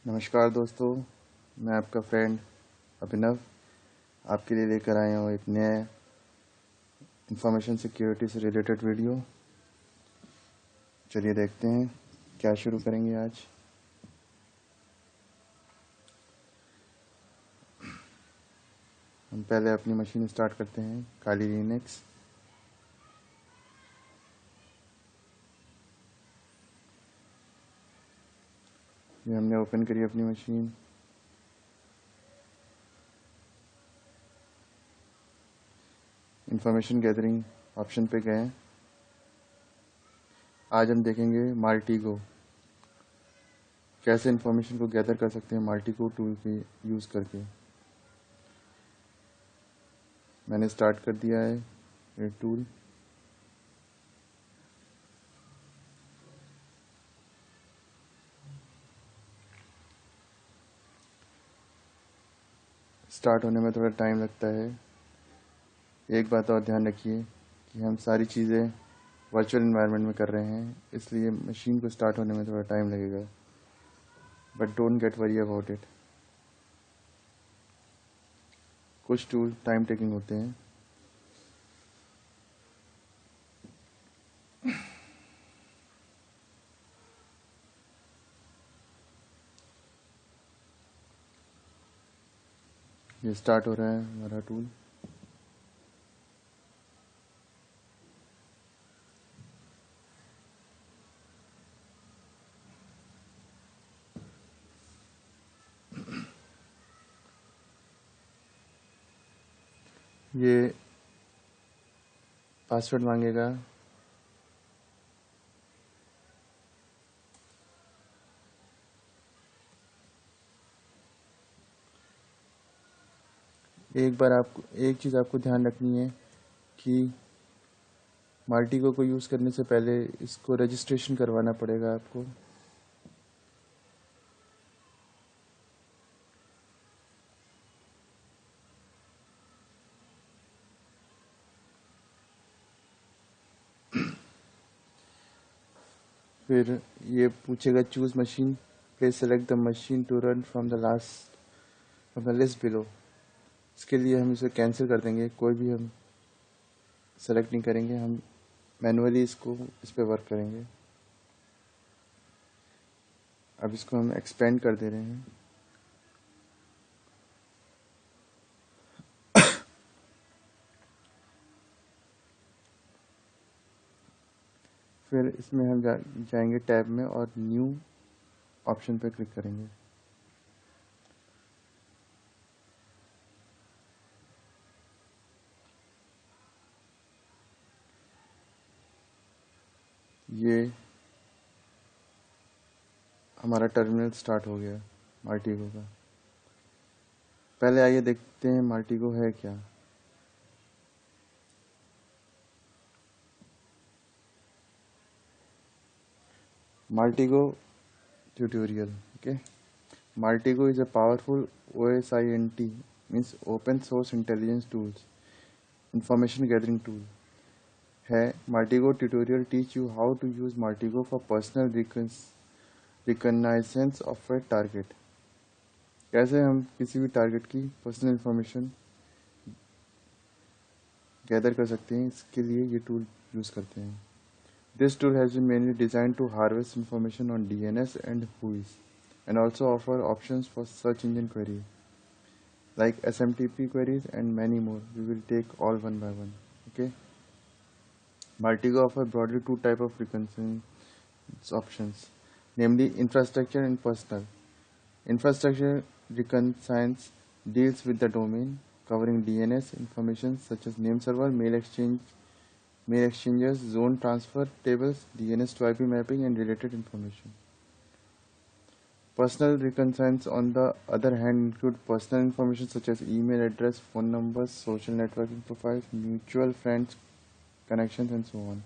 नमस्कार दोस्तों, मैं आपका फ्रेंड अभिनव आपके लिए लेकर आया हूँ एक नया इंफॉर्मेशन सिक्योरिटी से रिलेटेड वीडियो। चलिए देखते हैं क्या शुरू करेंगे आज। हम पहले अपनी मशीन स्टार्ट करते हैं, काली लिनक्स। ये हमने ओपन करी अपनी मशीन। इंफॉर्मेशन गैदरिंग ऑप्शन पे गए। आज हम देखेंगे माल्टीगो, कैसे इंफॉर्मेशन को गैदर कर सकते हैं माल्टीगो टूल के यूज़ करके। मैंने स्टार्ट कर दिया है ये टूल। स्टार्ट होने में थोड़ा टाइम लगता है। एक बात और ध्यान रखिए कि हम सारी चीज़ें वर्चुअल एनवायरनमेंट में कर रहे हैं, इसलिए मशीन को स्टार्ट होने में थोड़ा टाइम लगेगा, but don't get worry about it. कुछ टूल टाइम टेकिंग होते हैं। ये स्टार्ट हो रहा है हमारा टूल। ये पासवर्ड मांगेगा। एक चीज़ आपको ध्यान रखनी है कि माल्टीगो को यूज़ करने से पहले इसको रजिस्ट्रेशन करवाना पड़ेगा आपको। फिर ये पूछेगा choose machine, please select the machine to run from the list below. इसके लिए हम इसे कैंसिल कर देंगे, कोई भी हम सेलेक्ट नहीं करेंगे, हम मैनुअली इस पे वर्क करेंगे। अब इसको हम एक्सपेंड कर दे रहे हैं। फिर इसमें हम जाएंगे टैब में और न्यू ऑप्शन पे क्लिक करेंगे। ये हमारा टर्मिनल स्टार्ट हो गया माल्टीगो का। पहले आइए देखते हैं माल्टीगो है क्या। Maltigo tutorial. Okay, Maltigo is a powerful OSINT, means open source intelligence tools, information gathering tool है। Maltigo tutorial teach you how to use Maltigo for personal reconnaissance of a target। कैसे हम किसी भी टारगेट की personal information gather कर सकते हैं, इसके लिए ये टूल यूज़ करते हैं। This tool has been mainly designed to harvest information on DNS and WHOIS, and also offer options for search engine queries like SMTP queries and many more. We will take all one by one. Okay. Maltigo offers broadly two types of reconnaissance options, namely infrastructure and personal. Infrastructure reconnaissance deals with the domain, covering DNS information such as name server, mail exchanges, zone transfer tables, DNS to IP mapping, and related information. Personal reconnaissance, on the other hand, include personal information such as email address, phone numbers, social networking profiles, mutual friends, connections, and so on.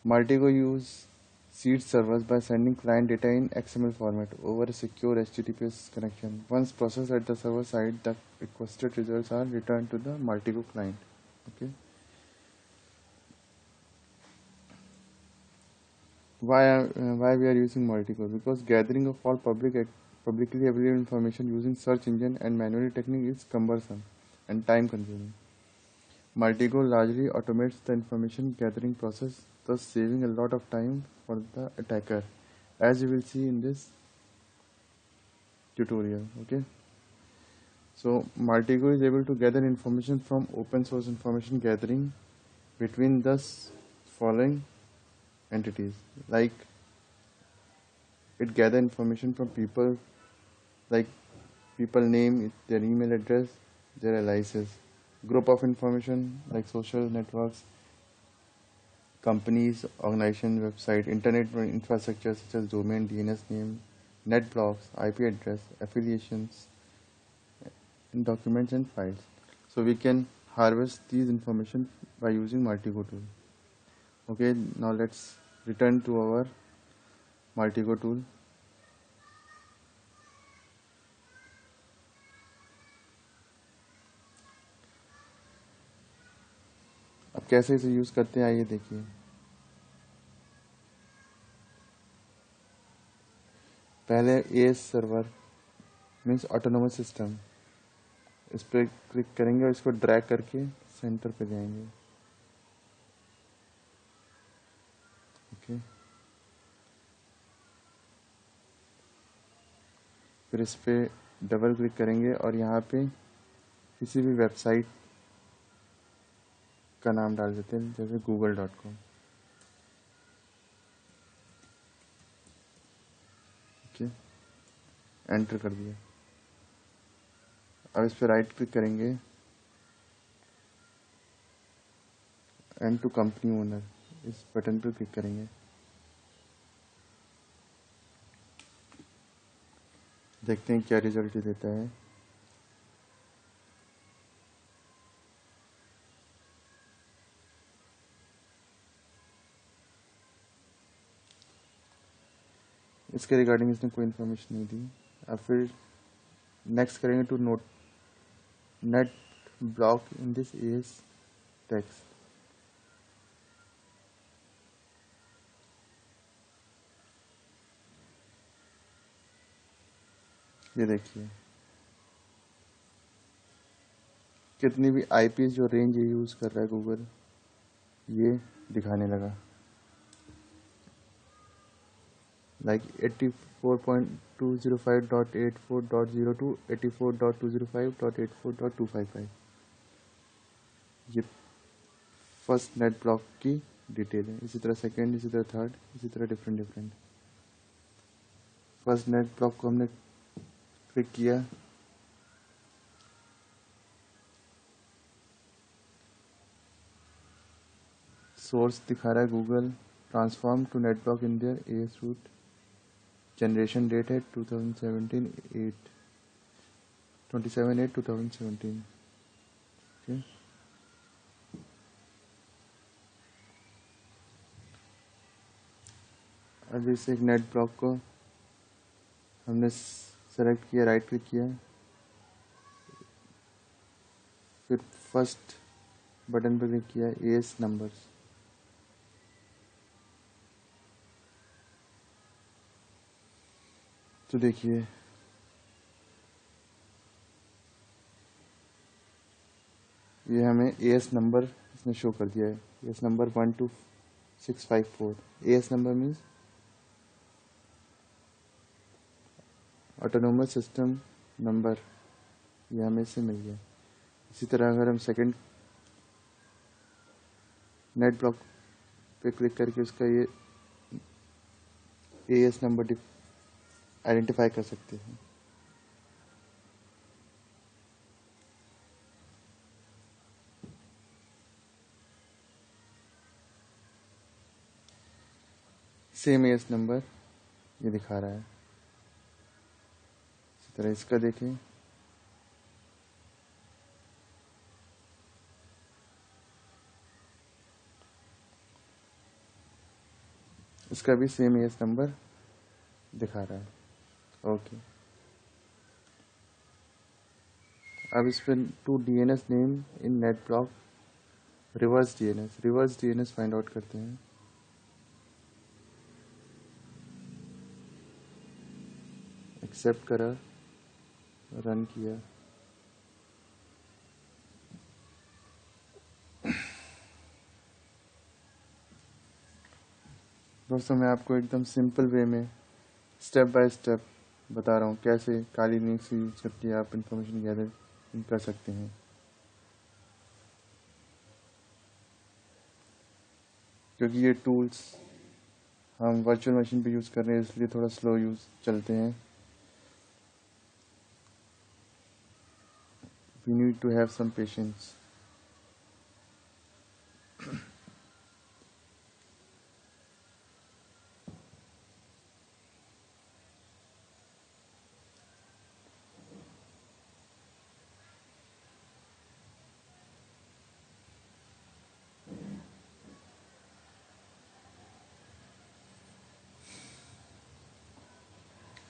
Maltigo use seed servers by sending client data in XML format over a secure HTTPS connection. Once processed at the server side, the requested results are returned to the Maltigo client. Okay. Why we are using Maltigo? Because gathering of all public publicly available information using search engine and manual technique is cumbersome and time consuming. Maltigo largely automates the information gathering process, thus saving a lot of time for the attacker, as you will see in this tutorial. Okay, so Maltigo is able to gather information from open source information gathering between the following entities, like it gather information from people, like people name, their email address, their aliases, group of information like social networks, companies, organization, website, internet infrastructure such as domain, DNS name, net blocks, IP address, affiliations, and documents and files. So we can harvest these information by using Maltigo tool. Okay, now let's return to our Maltigo tool. अब कैसे इसे use करते हैं आइए देखिए। पहले as server means autonomous system, इस पर क्लिक करेंगे और इसको ड्रैग करके सेंटर पे जाएंगे। ओके, फिर इस पर डबल क्लिक करेंगे और यहाँ पे किसी भी वेबसाइट का नाम डाल देते हैं, जैसे google.com। ओके, एंटर कर दिया। अब इस पर राइट क्लिक करेंगे एंड टू कंपनी ओनर, इस बटन पर क्लिक करेंगे। देखते हैं क्या रिजल्ट देता है। इसके रिगार्डिंग इसने कोई इन्फॉर्मेशन नहीं दी। अब फिर नेक्स्ट करेंगे to note net block in this AS text. ये देखिए कितनी भी आईपी जो रेंज ये यूज़ कर रहा है गूगल, ये दिखाने लगा, like 84.205.84.0 to 84.205.84.255। ये फर्स्ट नेट ब्लॉक की डिटेल है। इसी तरह सेकंड, इसी तरह थर्ड, इसी तरह डिफरेंट। फर्स्ट नेट ब्लॉक को हमने क्लिक किया, सोर्स दिखा रहा है Google, transform to net block in there AS route, generation date है 27/8/2017। ओके, अब इस एक नेट ब्लॉक को हमने सेलेक्ट किया, राइट क्लिक किया, फिर फर्स्ट बटन पर क्लिक किया, एएस नंबर्स। तो देखिए ये हमें एएस नंबर इसने शो कर दिया है, as number 12654। As number means autonomous system number, ये हमें इससे मिल गया। इसी तरह अगर हम सेकंड नेट ब्लॉक पे क्लिक करके उसका ये एएस नंबर आइडेंटिफाई कर सकते हैं। सेम एएस नंबर ये दिखा रहा है। इसी तरह इसका देखें, इसका भी सेम एएस नंबर दिखा रहा है। ओके, अब इस पर to DNS name in net block, reverse DNS find out करते हैं। एक्सेप्ट करा, रन किया। दोस्तों मैं आपको एकदम सिंपल वे में स्टेप बाय स्टेप बता रहा हूँ कैसे काली लिंक्स यूज करके आप इंफॉर्मेशन गैदर कर सकते हैं। क्योंकि ये टूल्स हम वर्चुअल मशीन पे यूज़ कर रहे हैं इसलिए थोड़ा स्लो यूज़ चलते हैं। We need to have some patience.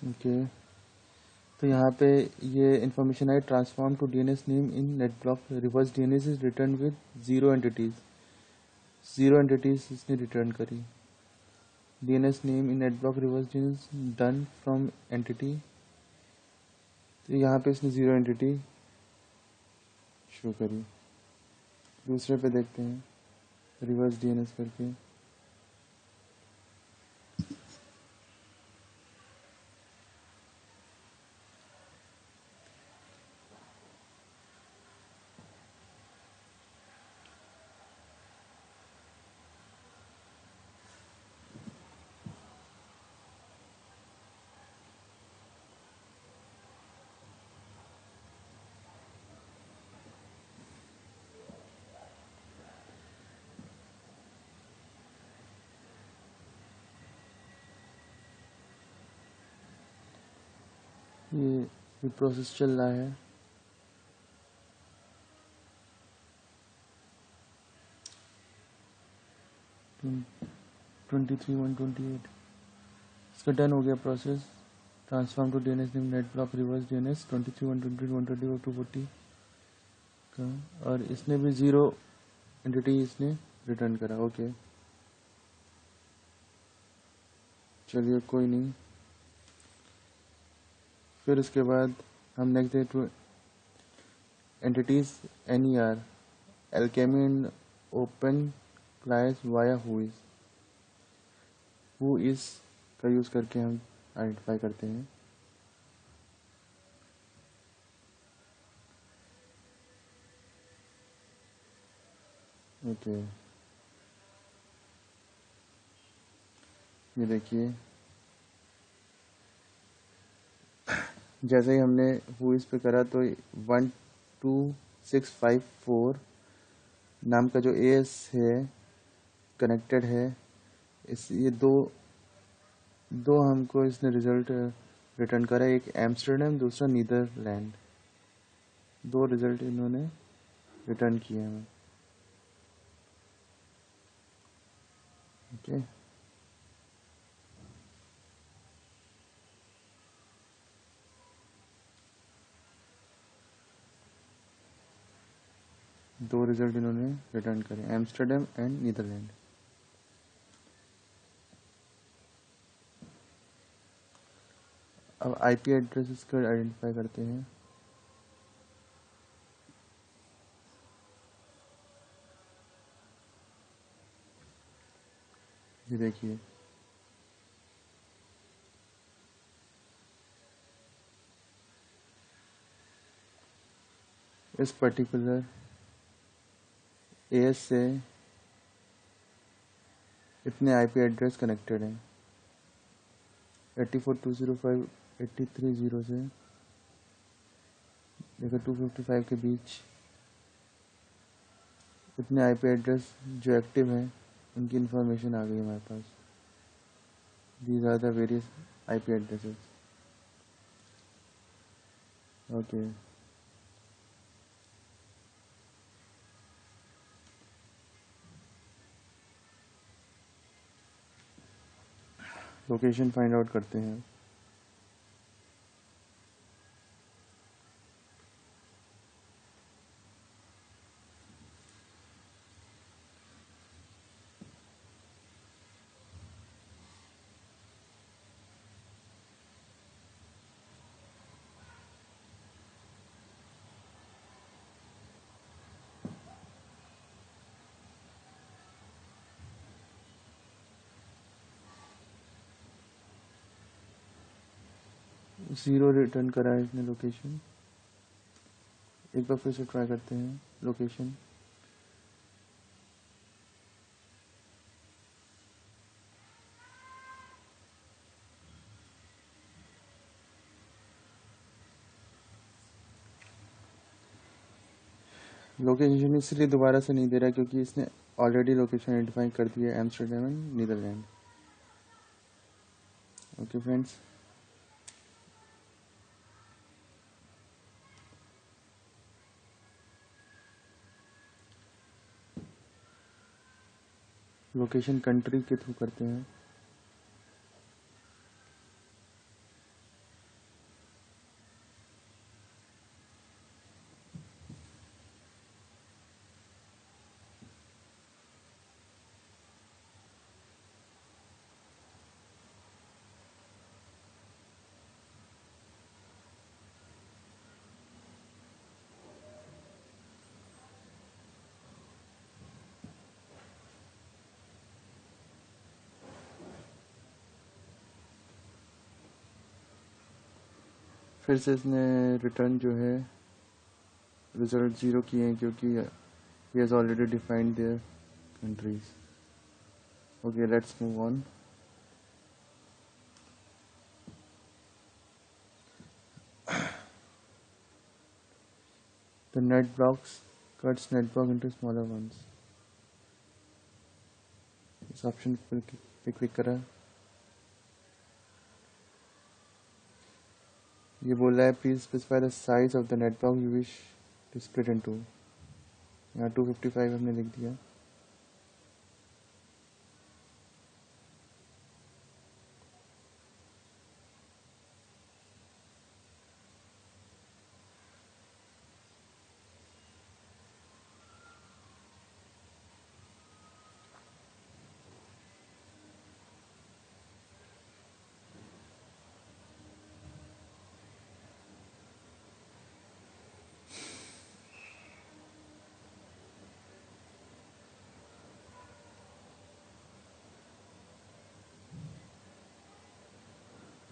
Okay, तो यहाँ पे ये इन्फॉर्मेशन है, transform to DNS name in net block reverse DNS is return with 0 entities. 0 entities इसने रिटर्न करी। DNS name in net block reverse DNS done from entity, तो यहाँ पे इसने 0 एंटिटी शो करी। दूसरे पे देखते हैं रिवर्स डीएनएस करके। ये प्रोसेस चल रहा है। ट्वेंटी थ्री 128 इसका डन हो गया process. Transform to DNS name net block reverse DNS 23 120 120 240 का, और इसने भी 0 एंटिटी इसने रिटर्न करा। ओके चलिए कोई नहीं। फिर उसके बाद हम next day two entities NER alchemy and open class via who is का यूज़ करके हम आइडेंटिफाई करते हैं। ओके ये देखिए, जैसे ही हमने हु इस पे करा तो 12654 नाम का जो एस है कनेक्टेड है। इस ये दो दो हमको इसने रिजल्ट रिटर्न करा, एक एम्स्टर्डम दूसरा नीदरलैंड। दो रिजल्ट इन्होंने रिटर्न किए हमें। ओके दो रिजल्ट इन्होंने रिटर्न करे, एम्स्टर्डम एंड नीदरलैंड। अब आईपी एड्रेसेस को आइडेंटिफाई करते हैं। ये देखिए, इस पर्टिकुलर एएस से इतने आईपी एड्रेस कनेक्टेड हैं। 84.205 83.0 से लेकर 255 के बीच इतने आईपी एड्रेस जो एक्टिव हैं उनकी इंफॉर्मेशन आ गई हमारे पास। These are the various IP addresses. Okay location find out करते हैं। ज़ीरो रिटर्न करा है इसने लोकेशन। एक बार फिर से ट्राई करते हैं लोकेशन। लोकेशन इसलिए दोबारा से नहीं दे रहा क्योंकि इसने ऑलरेडी लोकेशन आइडेंटिफाई कर दी है, Amsterdam and Netherland. Okay friends, location country के थ्रू करते हैं। फिर से इसने रिटर्न जो है रिजल्ट ज़ीरो किए हैं क्योंकि he has already defined their countries. Okay, let's move on. The net blocks cuts net block into smaller ones. इस ऑप्शन पे क्लिक करा। ये बोल रहा है please specify the size of the net block you wish to split into. यहाँ 255 हमने लिख दिया।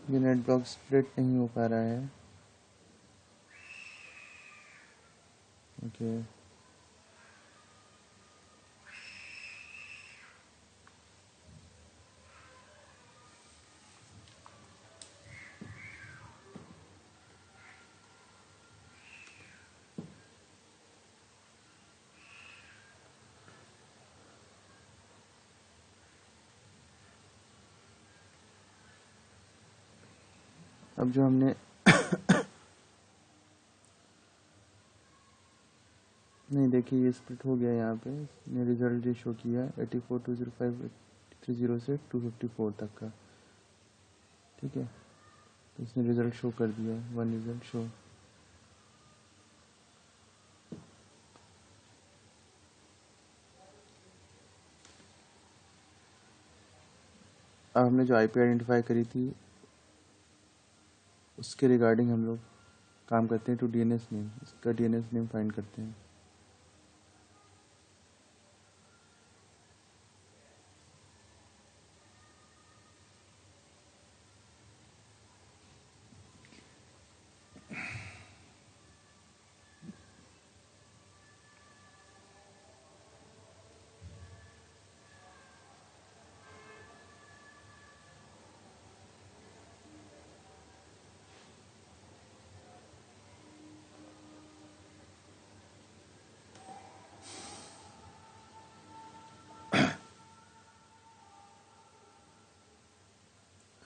ये नेट ब्लॉक स्प्लिट नहीं हो पा रहा है। ओके, अब जो हमने नहीं देखिए ये स्प्लिट हो गया। यहाँ पे ने रिजल्ट जो शो किया 84,205,30 से 254 तक का। ठीक है, तो इसने रिजल्ट शो कर दिया, वन रिजल्ट शो। अब हमने जो आईपी आइडेंटिफाई करी थी उसके रिगार्डिंग हम लोग काम करते हैं। टू डीएनएस नेम, इसका डीएनएस नेम फाइंड करते हैं।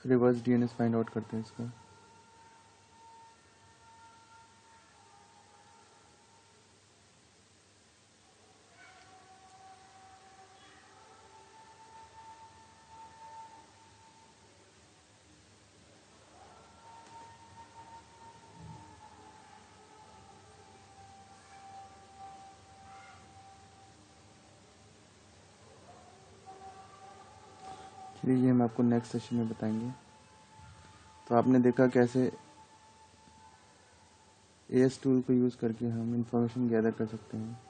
रिवर्स डीएनएस फाइंड आउट करते हैं इसका। चलिए ये हम आपको नेक्स्ट सेशन में बताएंगे। तो आपने देखा कैसे एएस टूल को यूज़ करके हम इंफॉर्मेशन गैदर कर सकते हैं।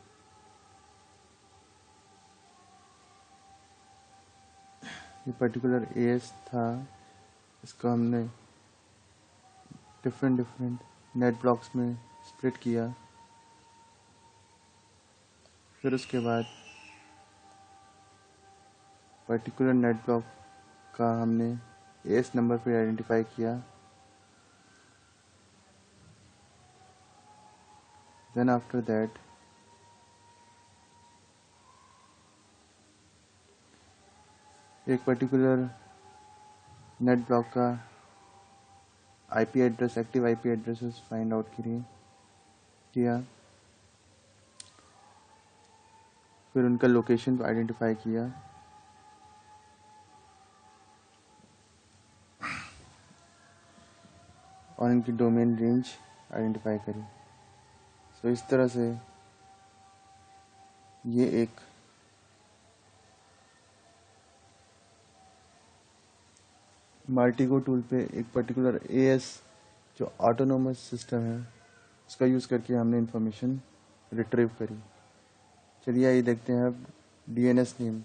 ये पर्टिकुलर एएस था, इसको हमने डिफरेंट नेट ब्लॉक्स में स्प्लिट किया। फिर उसके बाद पर्टिकुलर नेट ब्लॉक का हमने एस नंबर पे आइडेंटिफाई किया। देन आफ्टर दैट एक पर्टिकुलर नेट ब्लॉक का IP address, active IP addresses find out किया। फिर उनका लोकेशन आइडेंटिफाई किया। और इनकी डोमेन रेंज आइडेंटिफाई करी। सो इस तरह से ये एक माल्टीगो टूल पे एक पर्टिकुलर एएस जो ऑटोनोमस सिस्टम है उसका यूज़ करके हमने इंफॉर्मेशन रिट्रीव करी। चलिए आइए देखते हैं अब डीएनएस नेम।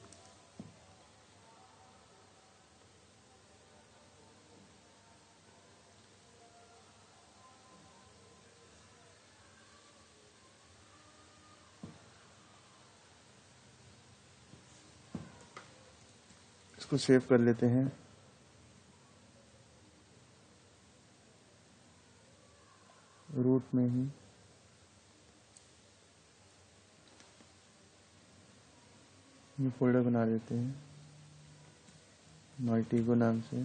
इसको सेव कर लेते हैं। रूट में ही ये फोल्डर बना लेते हैं माल्टीगो नाम से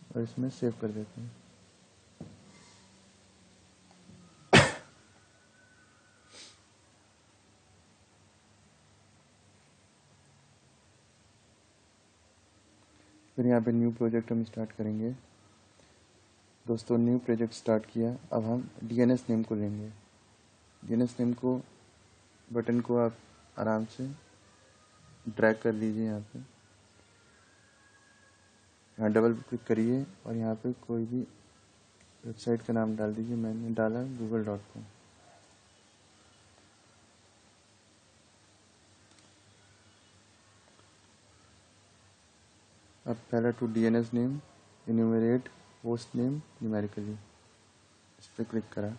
और इसमें सेव कर देते हैं। फिर यहाँ पे न्यू प्रोजेक्ट हम स्टार्ट करेंगे। दोस्तों न्यू प्रोजेक्ट स्टार्ट किया। अब हम डीएनएस नेम को लेंगे। डीएनएस नेम को बटन को आप आराम से ड्रैग कर लीजिए। यहाँ पे यहाँ डबल क्लिक करिए और यहाँ पे कोई भी वेबसाइट का नाम डाल दीजिए। मैंने डाला google.com। अब पहला to DNS name enumerate host name numerically, इस पर क्लिक करा।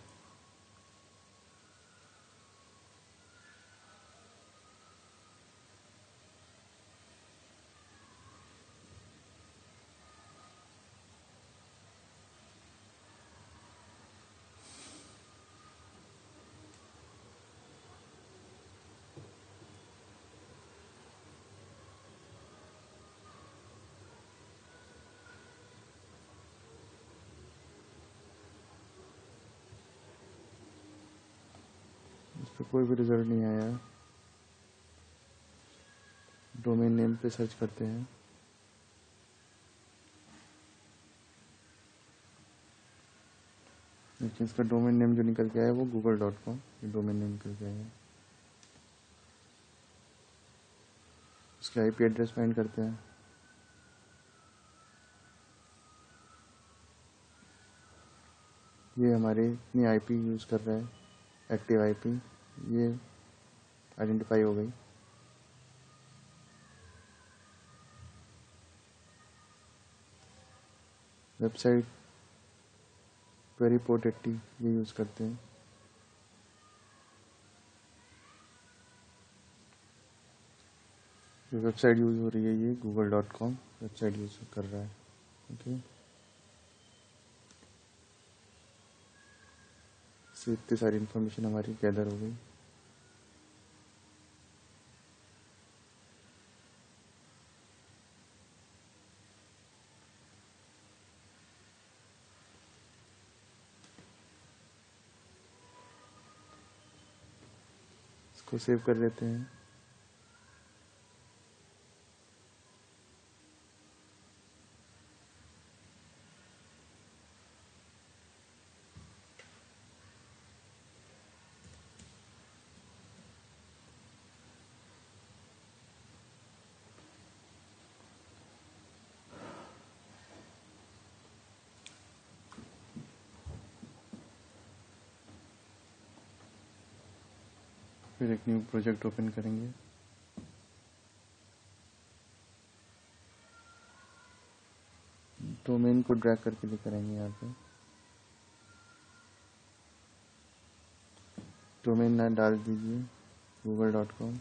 इस पर कोई भी रिजल्ट नहीं आया। डोमेन नेम पे सर्च करते हैं। लेकिन इसका डोमेन नेम जो निकल के आया वो google.com ये डोमेन नेम निकल के आया। उसके आईपी एड्रेस फाइंड करते हैं। ये हमारे इतनी आईपी यूज़ कर रहा है, एक्टिव आईपी, ये आइडेंटिफाई हो गई। वेबसाइट क्वेरी पोर्ट 80 ये यूज़ करते हैं। जो वेबसाइट यूज़ हो रही है ये google.com वेबसाइट यूज़ कर रहा है। ओके, इससे इतनी सारी इन्फॉर्मेशन हमारी गैदर हो गई। इसको सेव कर लेते हैं। फिर एक न्यू प्रोजेक्ट ओपन करेंगे। डोमेन को ड्रैग करके लेकर आएंगे यहाँ पे। डोमेन नाम डाल दीजिए google.com।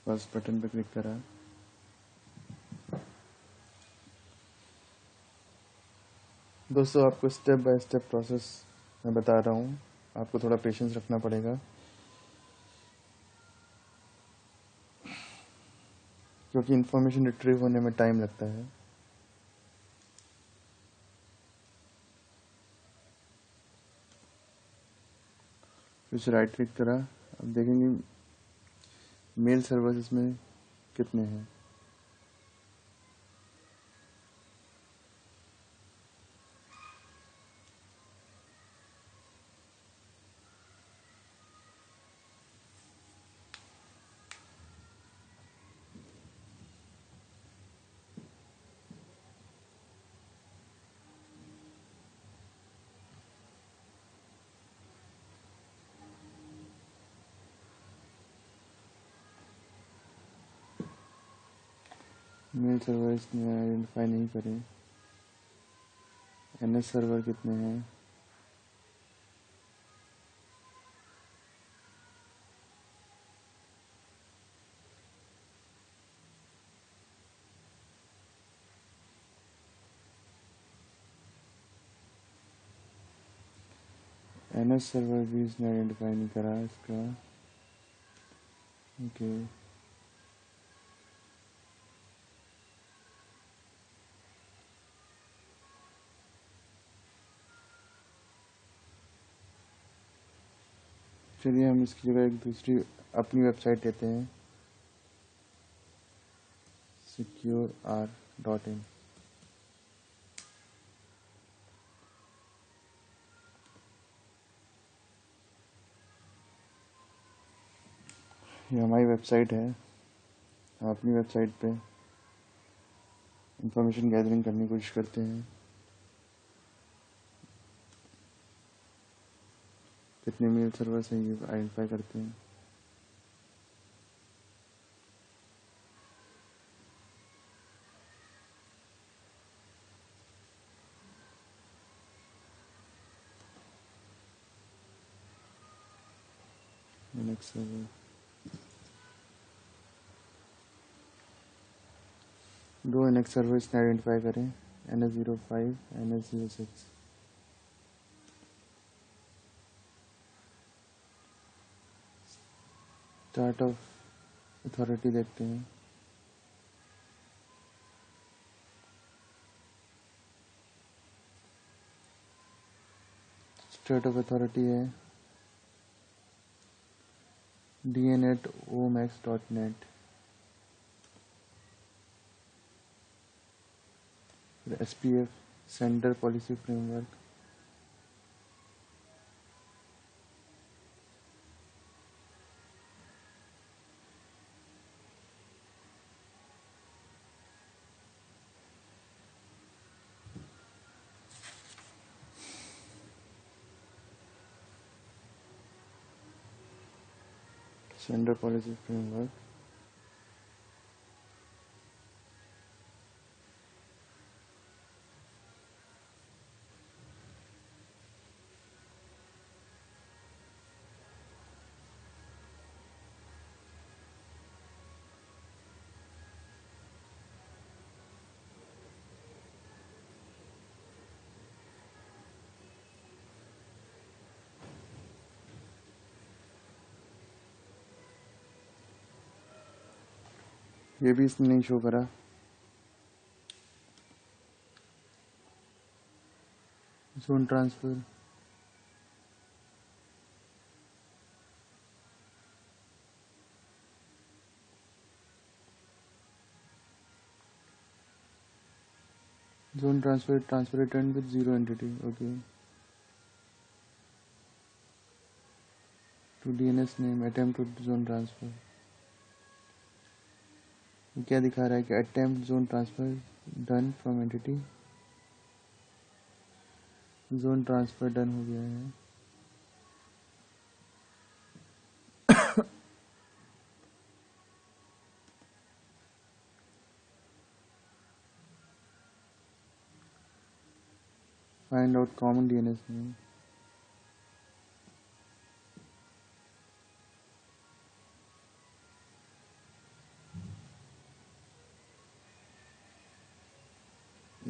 फर्स्ट बटन पे क्लिक करा। दोस्तों आपको स्टेप बाय स्टेप प्रोसेस मैं बता रहा हूँ, आपको थोड़ा पेशेंस रखना पड़ेगा क्योंकि इन्फॉर्मेशन रिट्रीव होने में टाइम लगता है। फिर से राइट क्लिक करा। अब देखेंगे मेल सर्वर्स इसमें कितने हैं। मेल सर्वर इसने आइडेंटिफाई नहीं करे। एनएस सर्वर कितने हैं। एनएस सर्वर भी इसने आइडेंटिफाई नहीं करा इसका। ओके चलिए हम इसकी जगह एक दूसरी अपनी वेबसाइट लेते हैं secure.r.in। ये हमारी वेबसाइट है। हम अपनी वेबसाइट पे इंफॉर्मेशन गैदरिंग करने की कोशिश करते हैं। कितने मेल सर्वर्स हैं ये आइडेंटिफाई करते हैं। नेक्स्ट सर्वर दो एनएक्स सर्वर्स ने आइडेंटिफाई करें NS05 NS06। Start of authority देखते हैं। स्टार्ट ऑफ अथॉरिटी है dn@omax.net। फिर SPF sender policy framework. Sender policy framework. ये भी इसने नहीं शो करा। Zone transfer transfer return with zero entity. Okay to DNS name attempt to zone transfer. क्या दिखा रहा है कि attempt zone transfer done from entity. Zone transfer done हो गया है। Find out common DNS name.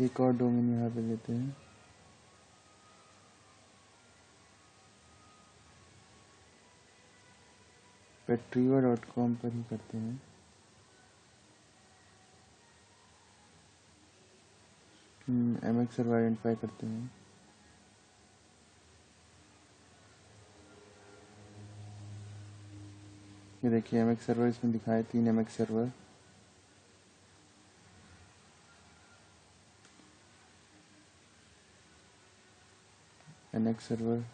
एक और डोमेन यहाँ पे लेते हैं, petriva.com पर ही करते हैं। MX सर्वर आइडेंटिफाई करते हैं। ये देखिए MX सर्वर इसमें दिखाए 3 MX server. NX server,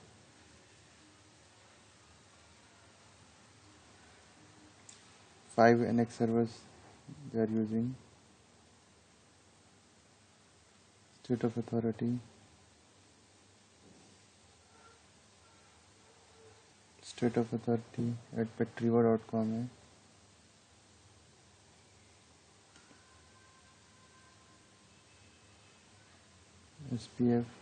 5 NX servers they are using। State of authority, state of authority at petriva.com है। SPF,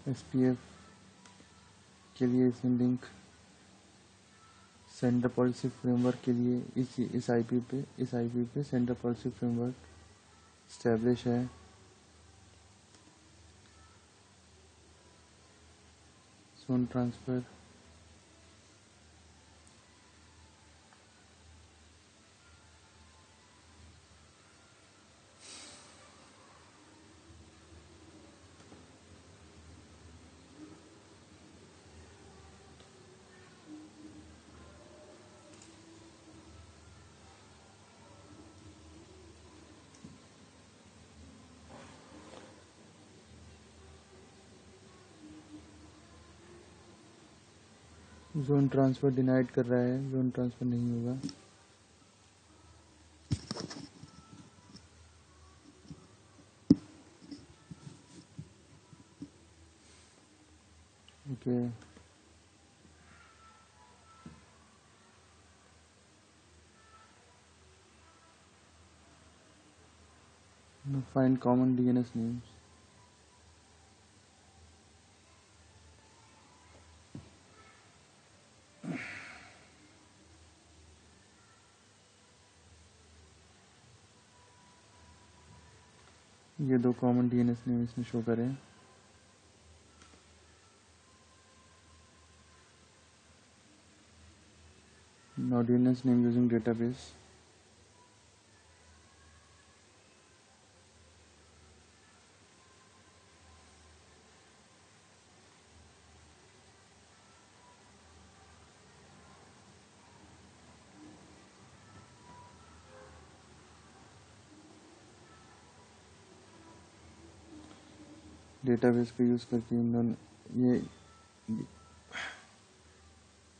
SPF के लिए इसमें लिंक सेंडर पॉलिसी फ्रेमवर्क के लिए इस आईपी पे सेंडर पॉलिसी फ्रेमवर्क स्टैब्लिश है। Zone transfer, zone transfer denied कर रहा है, जोन ट्रांसफर नहीं होगा। Okay, find common DNS names. ये 2 कॉमन डीएनएस नेम इसमें शो करें। Now DNS name using database, database का यूज़ करके इन दोनों ये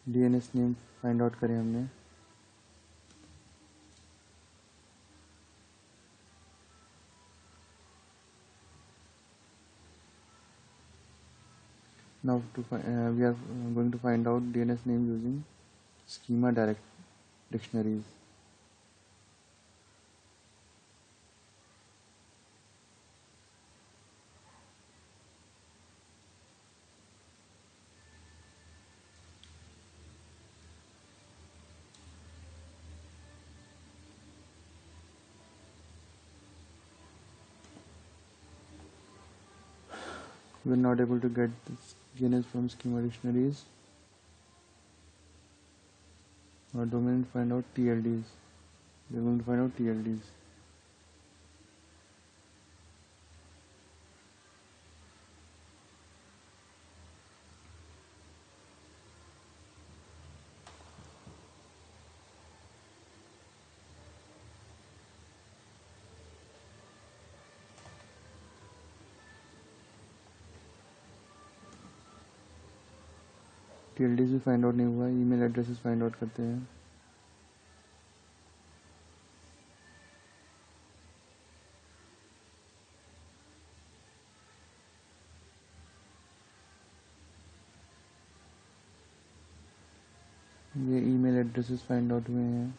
डीएनएस नेम फाइंड आउट करें हमने। Now we are going to find out DNS name using schema direct dictionaries। We are not able to get this DNS from schema dictionaries। Our domain find out TLDs। We are going to find out TLDs। TLDs भी find out नहीं हुआ। Email addresses find out करते हैं। ये email addresses find out हुए हैं।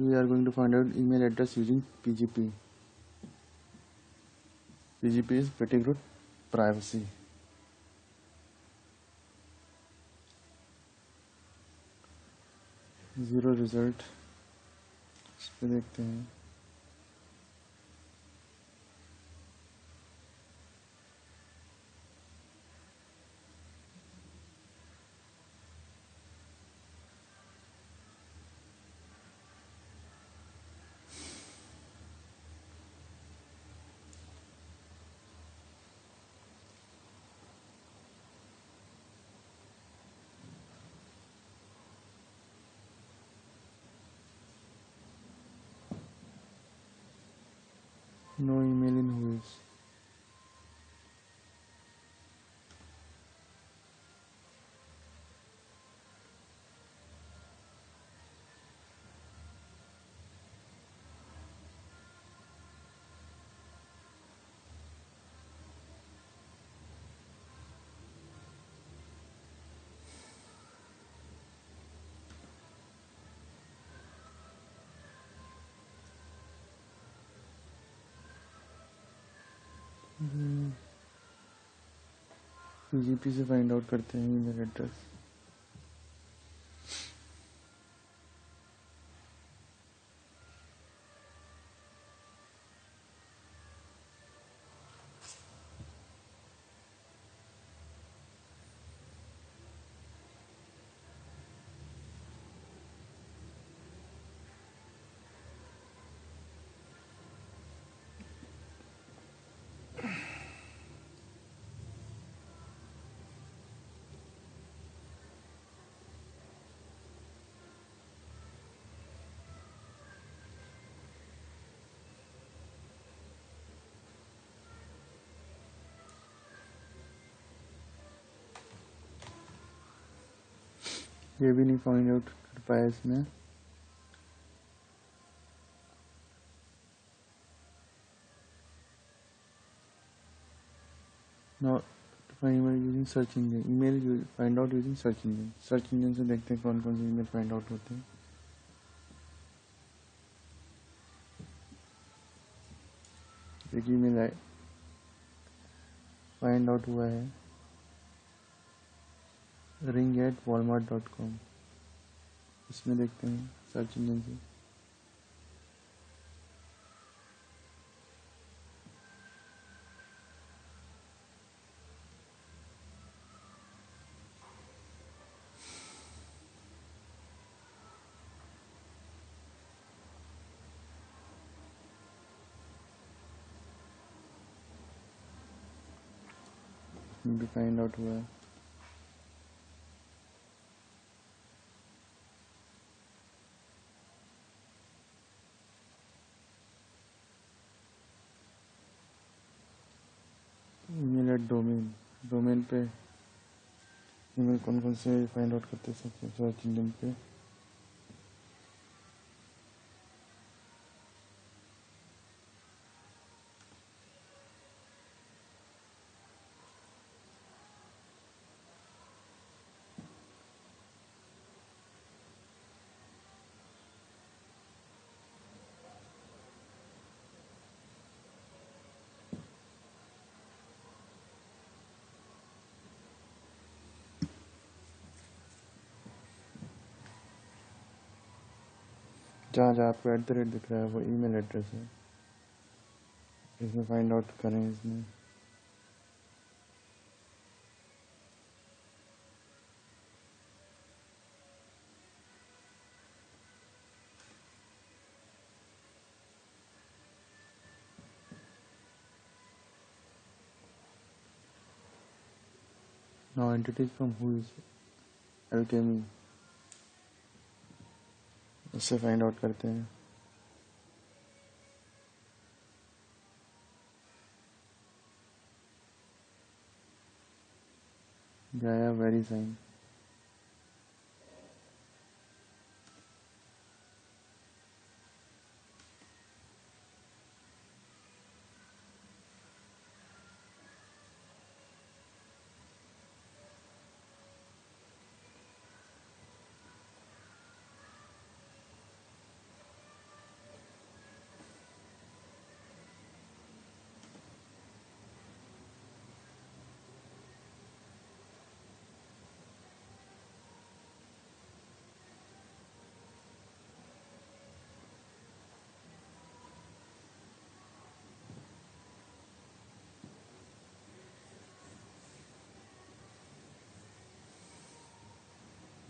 We are going to find out email address using PGP. PGP is Pettigrew Privacy. Zero result. इस पे देखते हैं। नो ईमेल इन हुईज। PGP से फाइंड आउट करते हैं ईमेल एड्रेस। ये भी नहीं फाइंड आउट कर पाया इसमें। Not find email using search engine. Email find out using search engine. Search engine से देखते हैं कौन कौन से ईमेल फाइंड आउट होते हैं। एक ईमेल फाइंड आउट हुआ है ring@walmart.com। इसमें देखते हैं सर्च इंजन से। इसमें भी फाइंड आउट हुआ है। Email eight domain. डोमेन पे ईमेल कौन कौन से फाइंड आउट करते हैं सर्च इंजन पे। जहाँ जहाँ आपको @ दिख रहा है वो ईमेल एड्रेस है। इसमें फाइंड आउट करें इसमें। Now entities from who is alchemy, इससे फाइंड आउट करते हैं. Gaia very sign.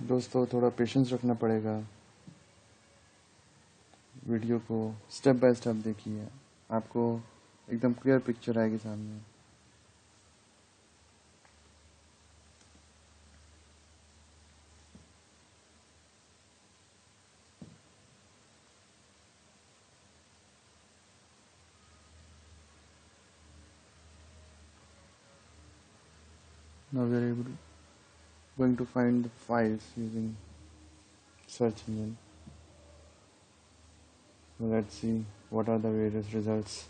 दोस्तों थोड़ा पेशेंस रखना पड़ेगा. वीडियो को स्टेप बाय स्टेप देखिए, आपको एकदम क्लियर पिक्चर आएगी सामने. Now we are going to find the files using search engine. So let's see what are the various results.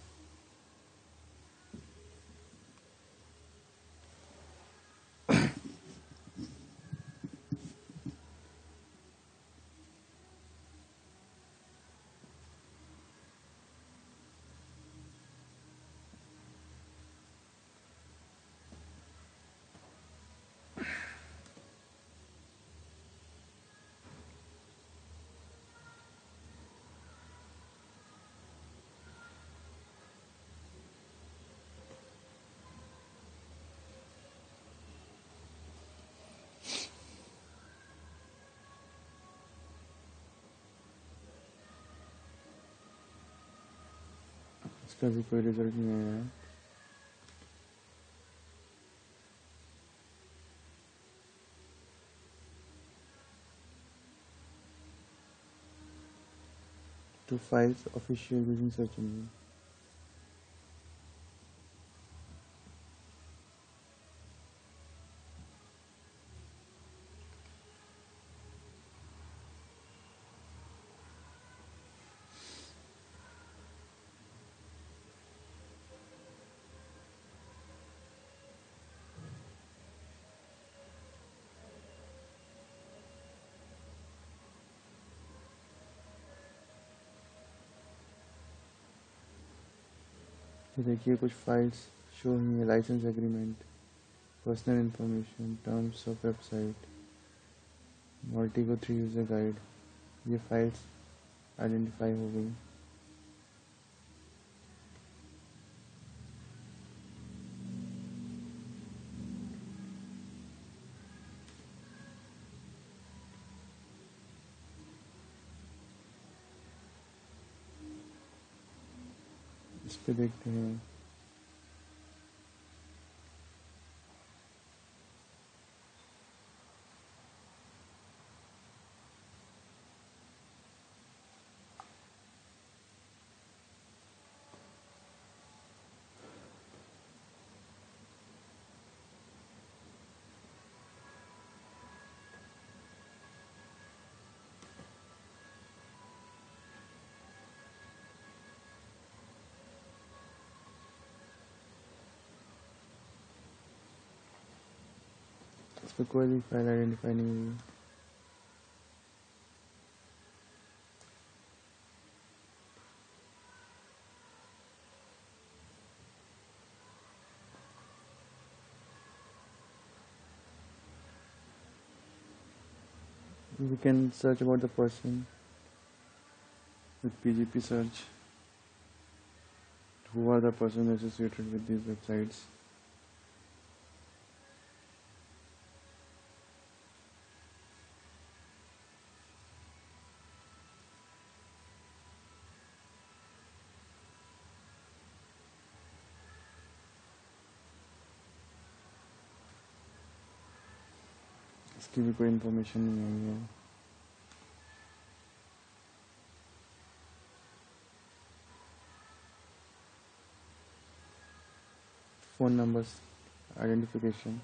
इसका भी कोई रिजल्ट नहीं आया है. To files official using search engine. तो देखिए कुछ फाइल्स शो हुई है. License agreement, personal information, terms of website, Maltigo 3 user guide. ये फाइल्स आइडेंटिफाई हो गई. इस पे देखते हैं. इस पे कोई भी फाइल आइडेंटिफाई नहीं हुई. We can search about the person with PGP search. Who are the persons associated with these websites? इसकी भी कोई इन्फॉर्मेशन नहीं है। Phone numbers, identification,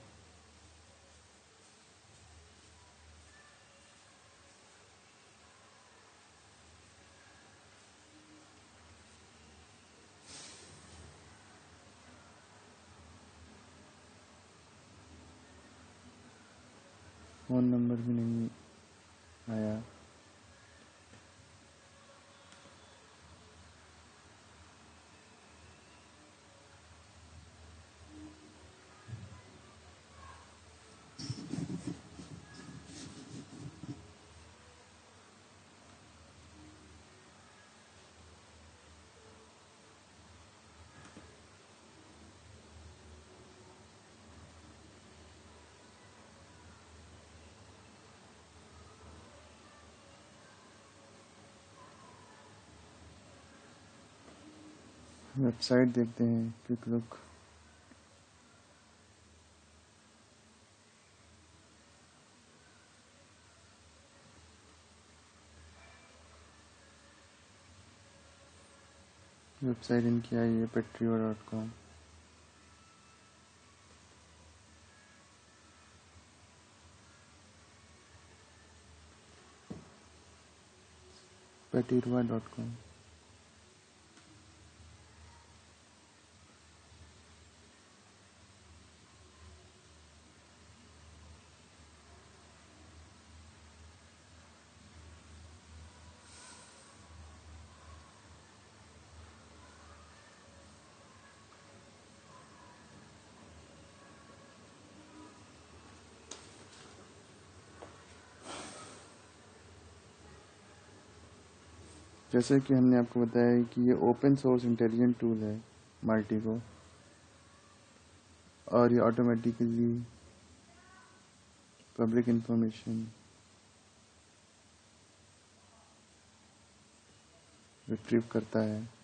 phone number भी नहीं आया। वेबसाइट देखते हैं, क्विक लुक। वेबसाइट इनकी आई है पेट्रियो.com। पेटिरवा.com। जैसे कि हमने आपको बताया कि ये ओपन सोर्स इंटेलिजेंट टूल है माल्टीगो, और ये ऑटोमेटिकली पब्लिक इंफॉर्मेशन रिट्रीव करता है।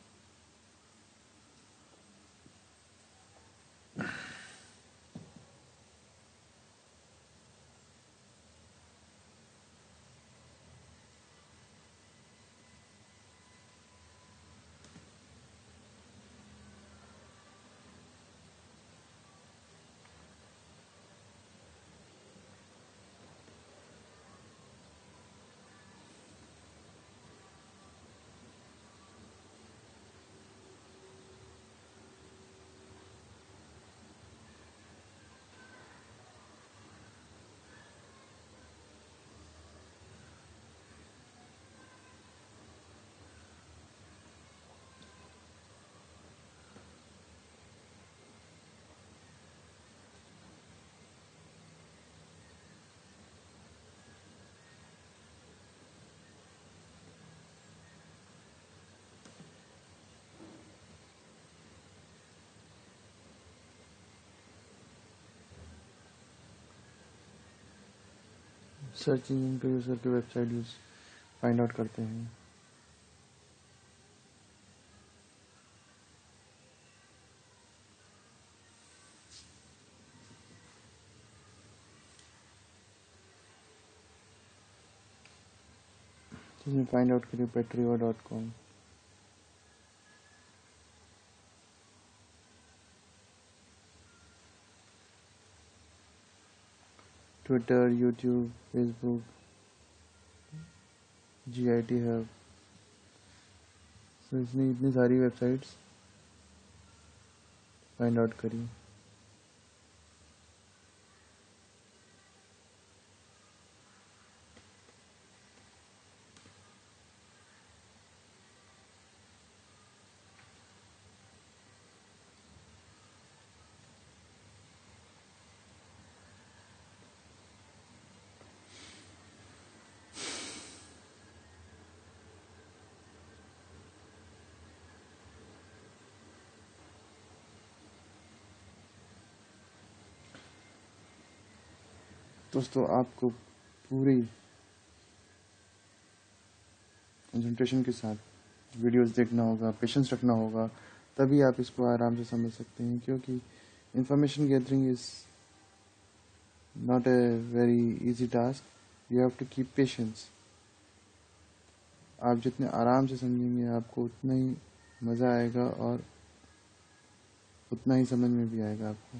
सर्च इंजन के यूज़र की वेबसाइट यूज फाइंड आउट करते हैं। जिसमें फाइंड आउट करिए पेट्रियो.com। Twitter, YouTube, Facebook, GIT hub. तो इसने इतनी सारी वेबसाइट्स फाइंड आउट करी। दोस्तों, आपको पूरी कंसंट्रेशन के साथ वीडियोस देखना होगा, पेशेंस रखना होगा, तभी आप इसको आराम से समझ सकते हैं। क्योंकि information gathering is not a very easy task, you have to keep patience. आप जितने आराम से समझेंगे आपको उतना ही मज़ा आएगा और उतना ही समझ में भी आएगा आपको।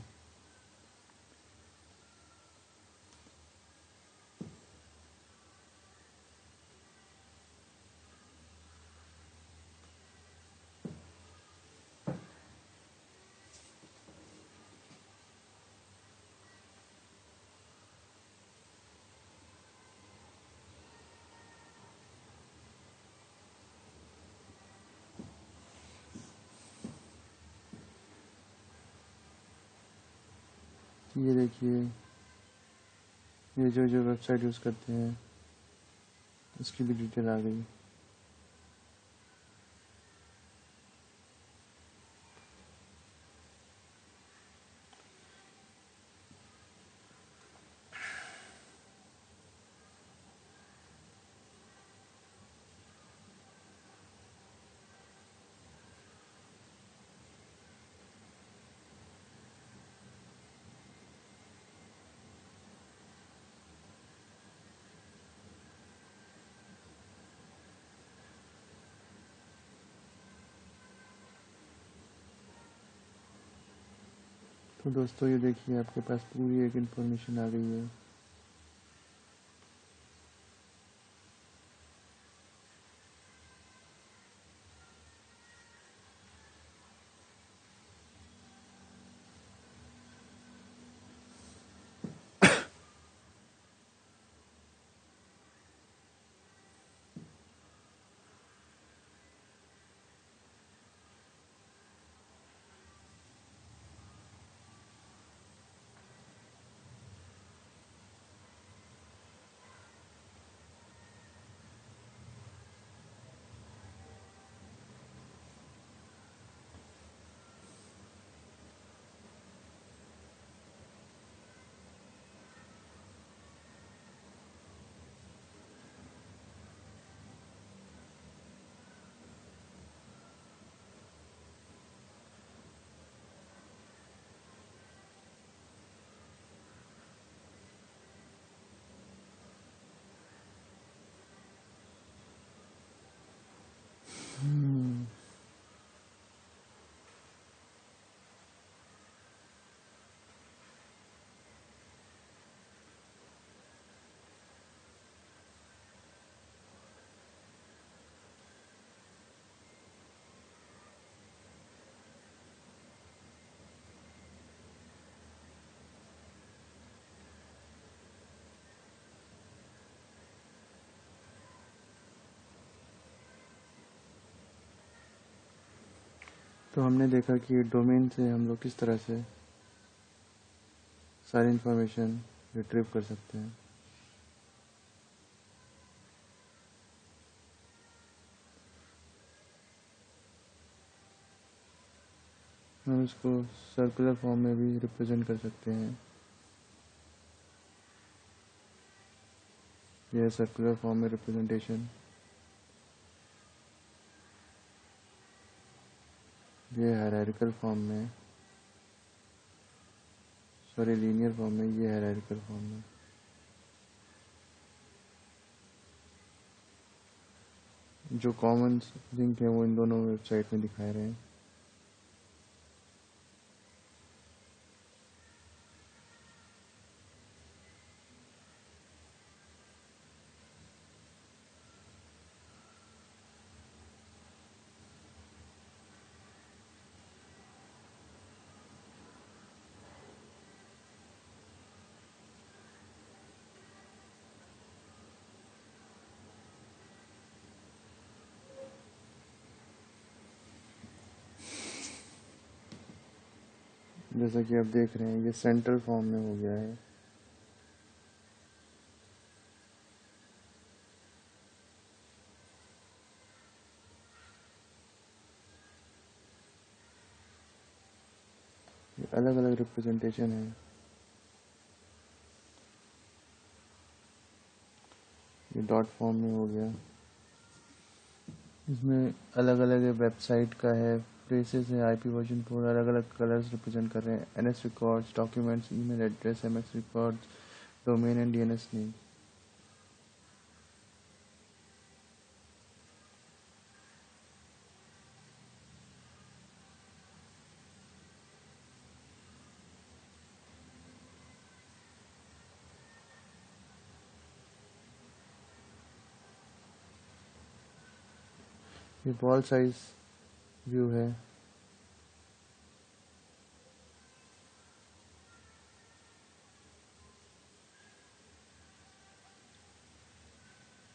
ये देखिए, ये जो जो वेबसाइट यूज़ करते हैं इसकी भी डिटेल आ गई। तो दोस्तों ये देखिए, आपके पास पूरी एक इन्फॉर्मेशन आ गई है। तो हमने देखा कि डोमेन से हम लोग किस तरह से सारी इन्फॉर्मेशन रिट्रीव कर सकते हैं। हम इसको सर्कुलर फॉर्म में भी रिप्रेजेंट कर सकते हैं। यह सर्कुलर फॉर्म में रिप्रेजेंटेशन, ये हायरार्किकल फॉर्म में, सॉरी लीनियर फॉर्म में, ये हायरार्किकल फॉर्म में। जो कॉमन लिंक है वो इन दोनों वेबसाइट में दिखाए रहे हैं। जैसा कि आप देख रहे हैं ये सेंट्रल फॉर्म में हो गया है। ये अलग अलग रिप्रेजेंटेशन है। ये डॉट फॉर्म में हो गया। इसमें अलग अलग वेबसाइट का है, इंटरफेसेस है, आईपी वर्जन 4 अलग अलग कलर्स रिप्रेजेंट कर रहे हैं, NS records, documents, email address, MS records, domain and DNS name. ये बॉल साइज व्यू है।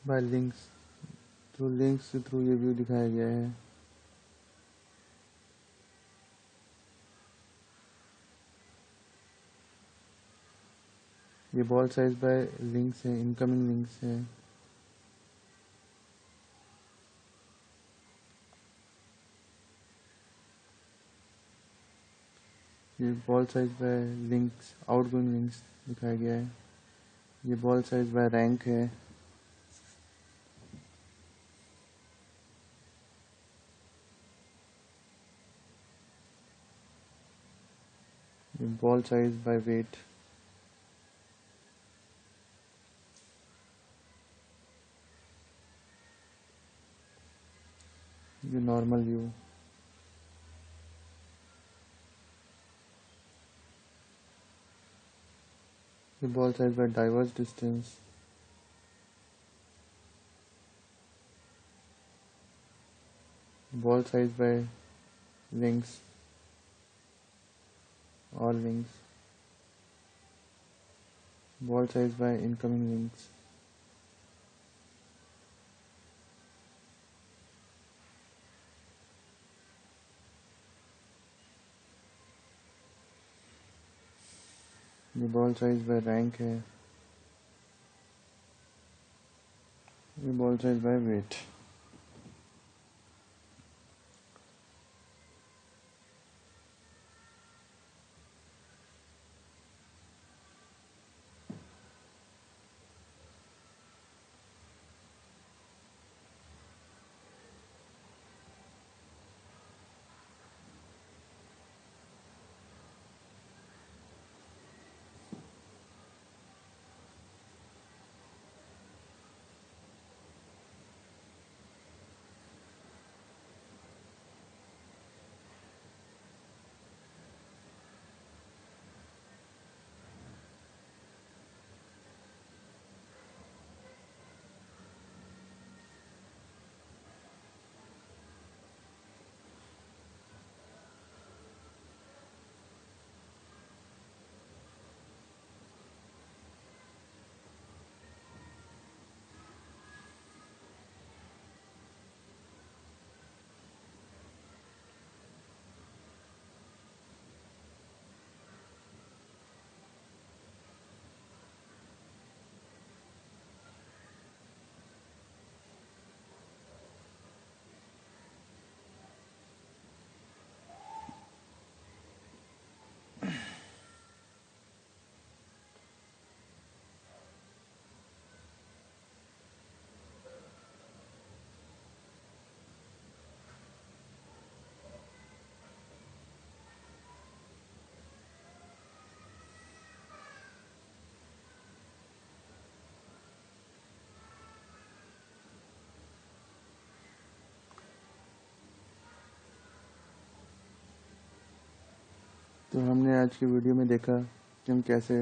बाय लिंक्स, थ्रू लिंक्स के थ्रू ये व्यू दिखाया गया है। ये बॉल साइज बाय लिंक्स है, इनकमिंग लिंक्स है। ये ball size by links, outgoing links दिखाया गया है। ये बॉल साइज बाय रैंक है। ये बॉल साइज बाय वेट। ये नॉर्मल व्यू। ये ball size by diverse distance. Ball size by links, all links, ball size by incoming links, ये ball size by rank है। ये बॉल साइज बाय वेट। तो हमने आज की वीडियो में देखा कि हम कैसे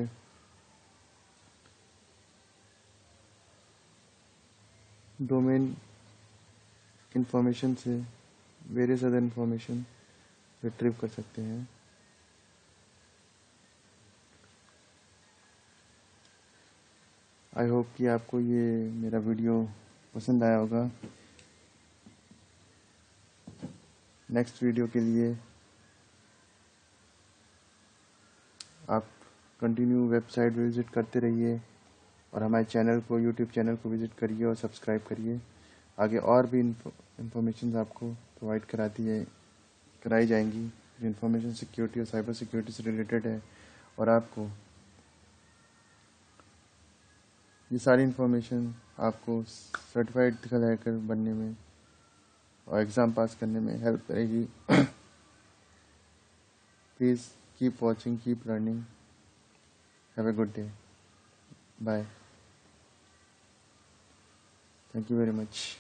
डोमेन इंफॉर्मेशन से वेरियस अदर इंफॉर्मेशन रिट्रीव कर सकते हैं। आई होप कि आपको ये मेरा वीडियो पसंद आया होगा। नेक्स्ट वीडियो के लिए आप कंटिन्यू वेबसाइट विजिट करते रहिए और हमारे चैनल को, यूट्यूब चैनल को विजिट करिए और सब्सक्राइब करिए। आगे और भी इंफॉर्मेशन आपको प्रोवाइड कराई जाएंगी जो इंफॉर्मेशन सिक्योरिटी और साइबर सिक्योरिटी से रिलेटेड है, और आपको ये सारी इंफॉर्मेशन आपको सर्टिफाइड खिलाकर बनने में और एग्ज़ाम पास करने में हेल्प करेगी। Please keep watching, keep learning. Have a good day. Bye. Thank you very much.